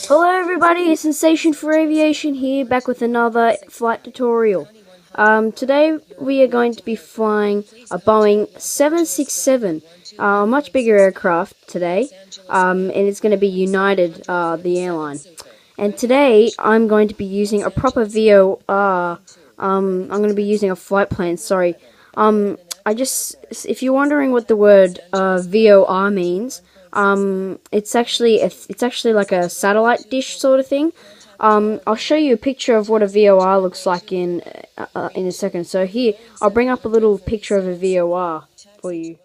Hello everybody, it's Sensation for Aviation here, back with another flight tutorial. Today we are going to be flying a Boeing 767, a much bigger aircraft today, and it's going to be United, the airline. And today I'm going to be using a proper VOR, I'm going to be using a flight plan, sorry. If you're wondering what the word VOR means, it's actually like a satellite dish sort of thing. I'll show you a picture of what a VOR looks like in a second. So here, I'll bring up a little picture of a VOR for you.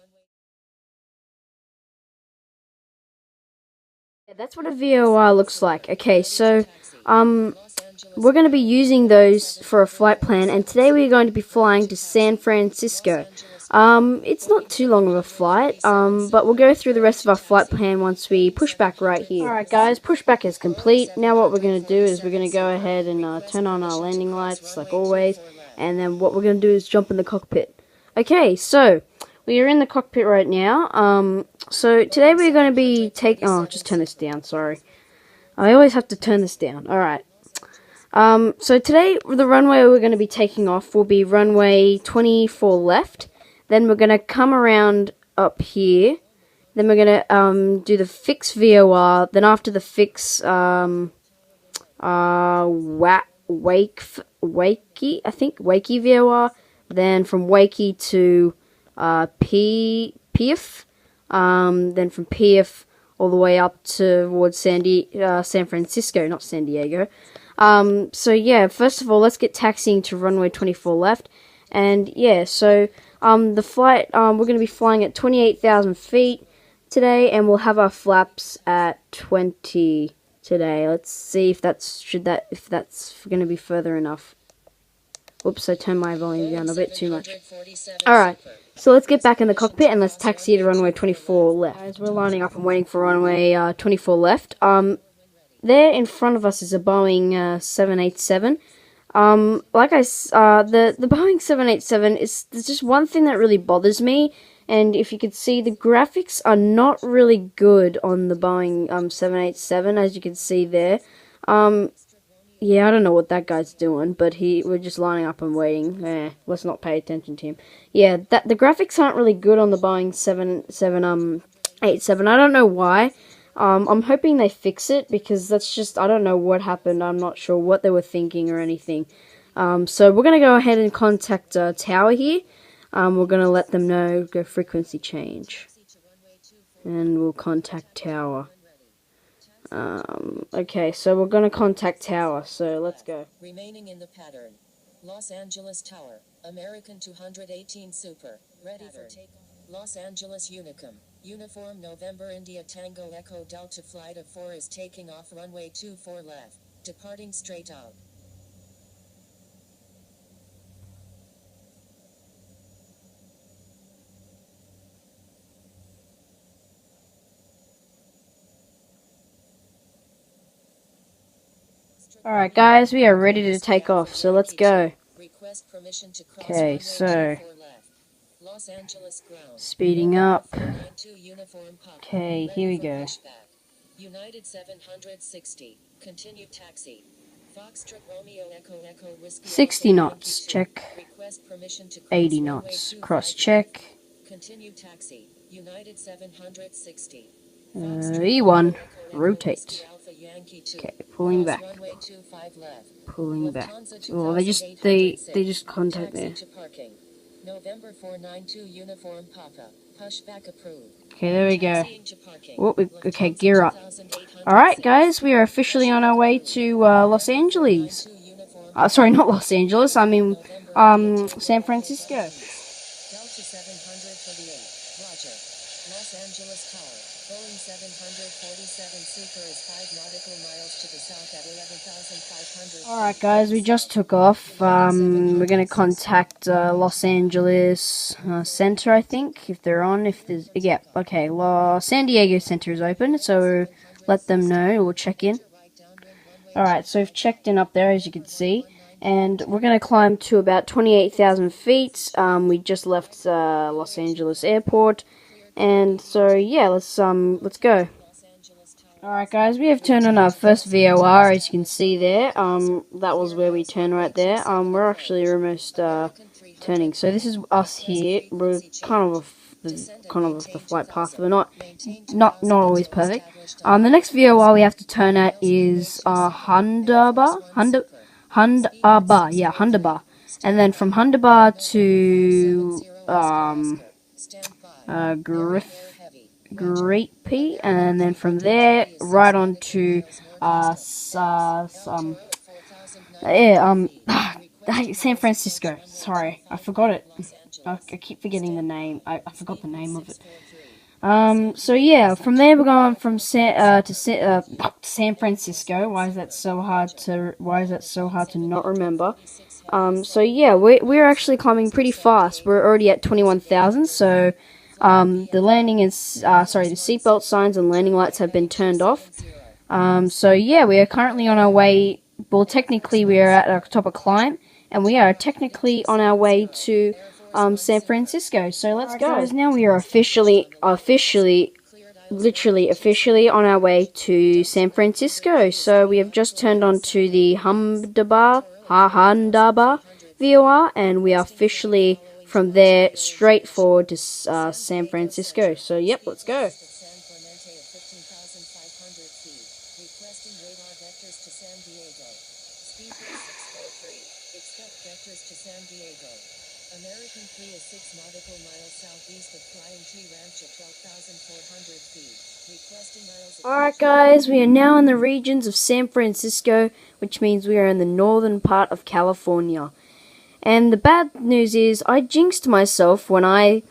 Yeah, that's what a VOR looks like. Okay, so we're going to be using those for a flight plan, and today we're going to be flying to San Francisco. It's not too long of a flight, but we'll go through the rest of our flight plan once we push back right here. Alright guys, pushback is complete. Now what we're going to do is we're going to go ahead and turn on our landing lights like always, and then what we're going to do is jump in the cockpit. Okay, so we are in the cockpit right now. So today we're going to be taking... Oh, just turn this down, sorry. I always have to turn this down. Alright. So today the runway we're going to be taking off will be runway 24 left. Then we're going to come around up here. Then we're going to do the fix VOR. Then after the fix, wakey, I think, wakey VOR. Then from wakey to PF. Then from PF all the way up towards San Francisco, not San Diego. So yeah, first of all, let's get taxiing to runway 24 left. And yeah, so the flight, we're going to be flying at 28,000 feet today, and we'll have our flaps at 20 today. Let's see if that's going to be further enough. Oops, I turned my volume down a bit too much. Alright, so let's get back in the cockpit and let's taxi to runway 24 left. Guys, we're lining up and waiting for runway 24 left. There in front of us is a Boeing 787. The Boeing 787 there's just one thing that really bothers me, and if you could see, the graphics are not really good on the Boeing 787, as you can see there. Yeah, I don't know what that guy's doing, but we're just lining up and waiting. Let's not pay attention to him. Yeah, the graphics aren't really good on the Boeing 787. I don't know why. I'm hoping they fix it, because that's just, I don't know what happened. I'm not sure what they were thinking or anything. So we're going to go ahead and contact Tower here. We're going to let them know, go frequency change. And we'll contact Tower. Okay, so we're going to contact Tower, so let's go. Remaining in the pattern. Los Angeles Tower, American 218 Super, ready for takeoff. Los Angeles Unicum, Uniform November India Tango Echo Delta Flight of 4 is taking off runway 24 left, departing straight out. Alright guys, we are ready to take off, so let's go. Okay, so speeding up. Okay, here we go. United 760, continue taxi. Foxtrot Romeo Echo Echo Whiskey 60 knots, check. 80 knots, cross check. Continue taxi. United 760. E1, rotate. Okay, pulling back. Pulling back. Oh, they just contact there. November 492 uniform Papa. Pushback approved. Okay, there we go. Oh, okay, gear up. Alright, guys, we are officially on our way to Los Angeles. Sorry, not Los Angeles, I mean, San Francisco. Delta 728. Roger. Los Angeles Tower. Boeing 747 Super is 5 nautical miles to the south at 11,500. Alright guys, we just took off. We're gonna contact Los Angeles Center, I think, if they're on. Yeah, okay, San Diego Center is open, so let them know, we'll check in. Alright, so we've checked in up there, as you can see, and we're gonna climb to about 28,000 feet. We just left Los Angeles Airport. And so yeah, let's go. Alright guys, we have turned on our first VOR, as you can see there. That was where we turned right there. We're actually almost turning. So this is us here. We're kind of off the flight path. We're not always perfect. The next VOR we have to turn at is Hundaba, Hundaba. And then from Hundaba to Great P, and then from there right on to San Francisco. Sorry, I forgot it. I keep forgetting the name. I forgot the name of it. So yeah, from there we're going from San Francisco. Why is that so hard to not remember? So yeah, we're actually climbing pretty fast. We're already at 21,000. So the landing is the seatbelt signs and landing lights have been turned off. So yeah, we are currently on our way. Well, technically we are at our top of climb, and we are technically on our way to San Francisco. So let's go. Guys, now we are literally officially on our way to San Francisco. So we have just turned on to the Hundaba VOR, and we are officially from there straight forward to San Francisco. So yep, let's go. American 3 is 6 nautical miles southeast of Flying T Ranch at 12,400 feet. Requesting miles. Alright guys, we are now in the regions of San Francisco, which means we are in the northern part of California. And the bad news is, I jinxed myself when I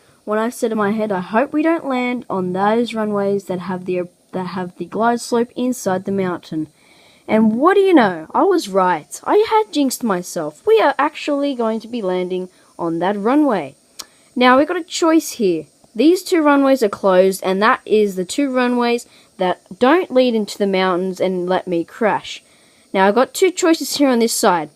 said in my head, I hope we don't land on those runways that have the glide slope inside the mountain. And what do you know? I was right. I had jinxed myself. We are actually going to be landing on that runway. Now we've got a choice here. These two runways are closed, and that is the two runways that don't lead into the mountains and let me crash. Now I've got two choices here on this side.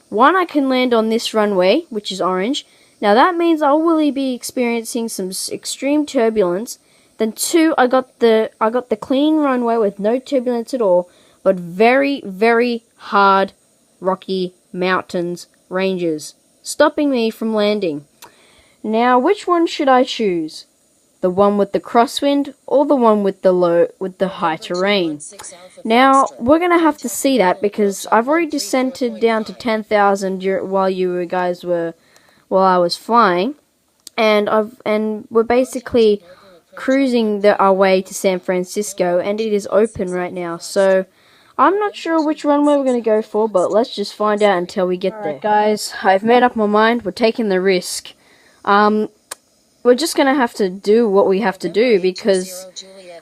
One, I can land on this runway, which is orange. Now that means I will be experiencing some extreme turbulence. Then two, I got the clean runway with no turbulence at all, but very, very hard, rocky mountains, ranges, stopping me from landing. Now, which one should I choose? The one with the crosswind or the one with the high terrain? Now, we're going to have to see that, because I've already descended down to 10,000 while I was flying, and we're basically cruising our way to San Francisco, and it is open right now. So I'm not sure which runway we're going to go for, but let's just find out until we get there. Guys, I've made up my mind. We're taking the risk. We're just going to have to do what we have to do, because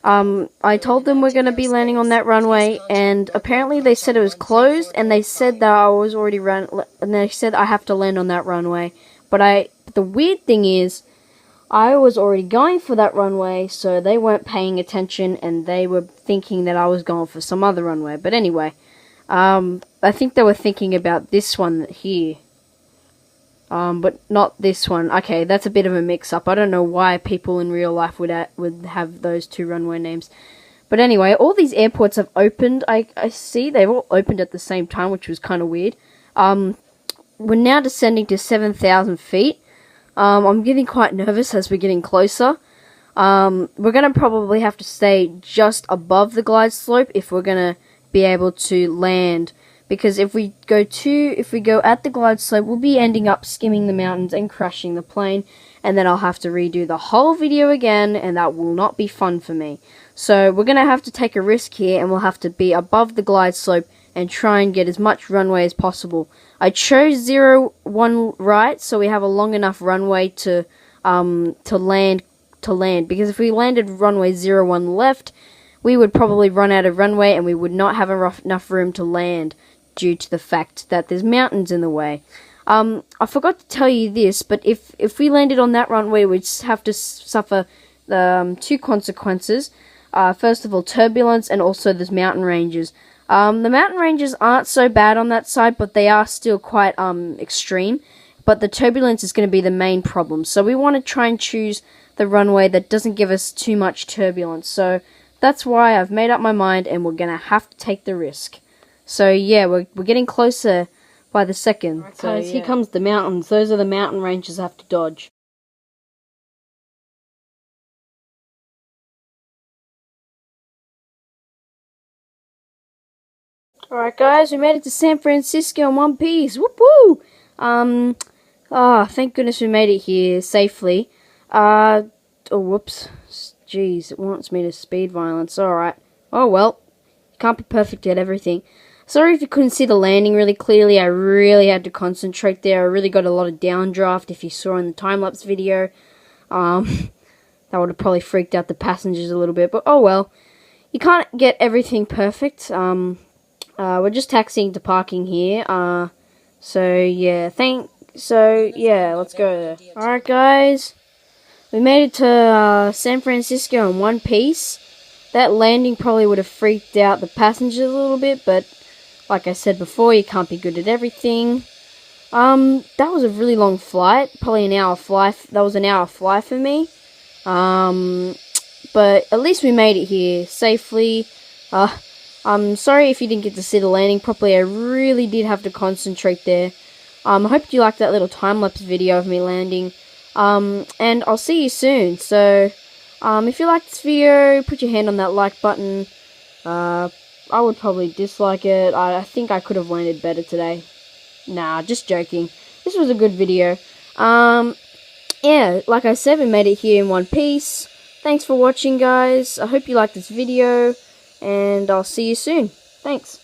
I told them we're going to be landing on that runway, and apparently they said it was closed, and they said that I was already and they said I have to land on that runway. But the weird thing is, I was already going for that runway, so they weren't paying attention, and they were thinking that I was going for some other runway. But anyway, I think they were thinking about this one here. But not this one. Okay, that's a bit of a mix-up. I don't know why people in real life would have those two runway names. But anyway, all these airports have opened. I see they've all opened at the same time, which was kind of weird. We're now descending to 7,000 feet. I'm getting quite nervous as we're getting closer. We're going to probably have to stay just above the glide slope if we're going to be able to land. Because if we go at the glide slope, we'll be ending up skimming the mountains and crashing the plane. And then I'll have to redo the whole video again, and that will not be fun for me. So we're going to have to take a risk here, and we'll have to be above the glide slope and try and get as much runway as possible. I chose 0-1 right, so we have a long enough runway to land. Because if we landed runway 0-1 left, we would probably run out of runway, and we would not have enough room to land due to the fact that there's mountains in the way. I forgot to tell you this, but if we landed on that runway, we'd have to suffer two consequences. First of all, turbulence, and also there's mountain ranges. The mountain ranges aren't so bad on that side, but they are still quite extreme. But the turbulence is going to be the main problem. So we want to try and choose the runway that doesn't give us too much turbulence. So that's why I've made up my mind, and we're gonna have to take the risk. So yeah, we're getting closer by the second. Right, so guys, here comes the mountains. Those are the mountain ranges I have to dodge. Alright guys, we made it to San Francisco in one piece. Whoop woo! Thank goodness we made it here safely. Oh whoops. Jeez, it wants me to speed violence. Alright. Oh well. You can't be perfect at everything. Sorry if you couldn't see the landing really clearly. I really had to concentrate there. I really got a lot of downdraft if you saw in the time-lapse video. That would have probably freaked out the passengers a little bit, but oh well. You can't get everything perfect. We're just taxiing to parking here. So yeah, let's go there. Alright guys, we made it to San Francisco in one piece. That landing probably would have freaked out the passengers a little bit, but like I said before, you can't be good at everything. That was a really long flight, probably an hour flight. That was an hour flight for me. But at least we made it here safely. I'm sorry if you didn't get to see the landing properly. I really did have to concentrate there. I hope you liked that little time-lapse video of me landing. And I'll see you soon. So, if you liked this video, put your hand on that like button. I would probably dislike it. I think I could have landed better today. Nah, just joking. This was a good video. Yeah, like I said, we made it here in one piece. Thanks for watching, guys. I hope you liked this video. And I'll see you soon. Thanks.